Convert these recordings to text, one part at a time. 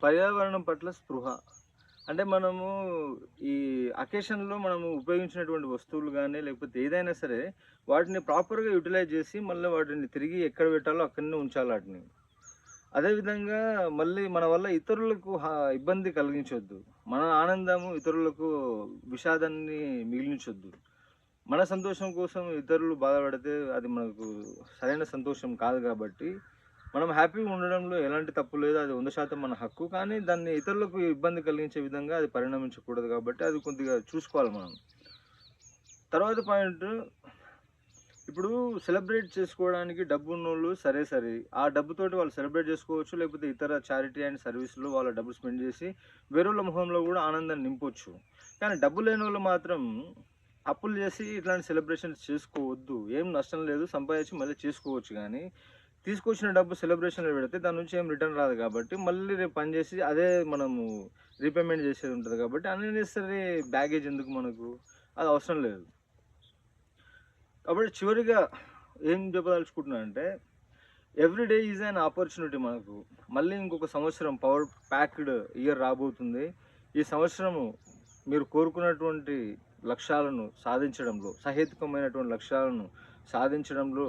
పర్యావరణం పట్ల స్పృహ. అంటే మనము ఈ అకేషన్‌లో మనము ఉపయోగించినటువంటి వస్తువులు గాని, లేకపోతే ఏదైనా సరే వాటిని ప్రాపర్‌గా యుటిలైజ్ జేసి, మళ్ళీ వాటిని తిరిగి ఎక్కడ పెట్టాలో అక్కడనే ఉంచాలి ఆటిని. అదే విధంగా మళ్ళీ మన వల్ల ఇతరులకు ఇబ్బంది కలిగించొద్దు. మన ఆనందము ఇతరులకు విషాదాన్ని మిగిలించొద్దు. మన సంతోషం కోసం ఇతరులు బాధపడితే అది మనకు సరైన సంతోషం కాదు గాబట్టి, మనం హ్యాపీగా ఉండడంలో ఎలాంటి తప్పు లేదు. అది 100% మన హక్కు. కానీ దాన్ని ఇతరులకు ఇబ్బంది కలిగించే విధంగా అది పరిణమించకూడదు గాబట్టి, అది కొద్దిగా చూసుకోవాలి మనం. తర్వాత పాయింట్, ఇప్పుడు సెలబ్రేట్ చేసుకోవడానికి డబ్బున్నోళ్ళు సరే సరే. ఆ డబ్బుతోటి వాళ్ళు సెలబ్రేట్ చేసుకోవచ్చు. లేకపోతే ఇతర చారిటీ అండ్ సర్వీస్‌లో వాళ్ళ డబ్బులు స్పెండ్ చేసి, వేరోళ్ళ మొహంలో గూడా ఆనందాన్ని నింపొచ్చు. కానీ డబ్బు లేనోళ్ళు మాత్రం అప్పులు చేసి ఇట్లాంటి సెలబ్రేషన్స్ చేసుకోవద్దు. ఏం నష్టం లేదు. సంపాదించి మళ్ళీ చేసుకోవచ్చు గానీ, తీసుకొచ్చిన డబ్బు సెలబ్రేషన్‌లో పెడితే దాని నుంచి ఏం రిటర్న్ రాదు కాబట్టి, మళ్ళీ రేపు పని చేసి అదే మనము రీపేమెంట్ చేసేది ఉంటది కాబట్టి, అన్నెసెసరీ బ్యాగేజ్ ఎందుకు మనకు? అది అవసరం లేదు. కాబట్టి చివరిగా ఏం చెప్పదలుచుకుంటున్నానంటే, every day is an opportunity మనకు. మళ్ళీ ఇంకొక సంవత్సరం పవర్ ప్యాక్డ్ ఇయర్ రాబోతుంది. ఈ సంవత్సరము మీరు కోరుకున్నటువంటి లక్ష్యాలను సాధించడంలో, సహేతుకమైనటువంటి లక్ష్యాలను సాధించడంలో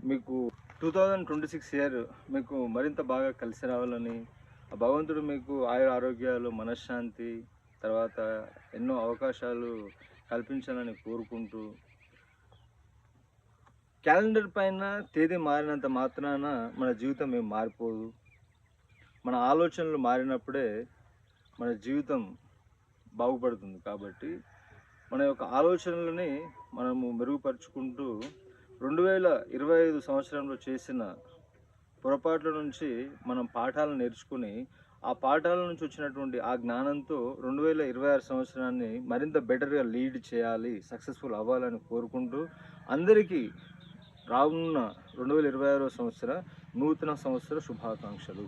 మీకు 2026 ఇయర్ మీకు మరింత బాగా కలిసి రావాలని, ఆ భగవంతుడు మీకు ఆయురారోగ్యాలు, మనశ్శాంతి, తర్వాత ఎన్నో అవకాశాలు కల్పించాలని కోరుకుంటూ, క్యాలెండర్ పైన తేదీ మారినంత మాత్రాన మన జీవితం ఏం మారిపోదు. మన ఆలోచనలు మారినప్పుడే మన జీవితం బాగుపడుతుంది. కాబట్టి మన యొక్క ఆలోచనలని మనము మెరుగుపరుచుకుంటూ 2025 సంవత్సరంలో చేసిన పొరపాట్ల నుంచి మనం పాఠాలు నేర్చుకుని, ఆ పాఠాల నుంచి వచ్చినటువంటి ఆ జ్ఞానంతో 2026 సంవత్సరాన్ని మరింత బెటర్‌గా లీడ్ చేయాలి, సక్సెస్‌ఫుల్ అవ్వాలని కోరుకుంటూ, అందరికీ రానున్న 2026 సంవత్సర నూతన సంవత్సర శుభాకాంక్షలు.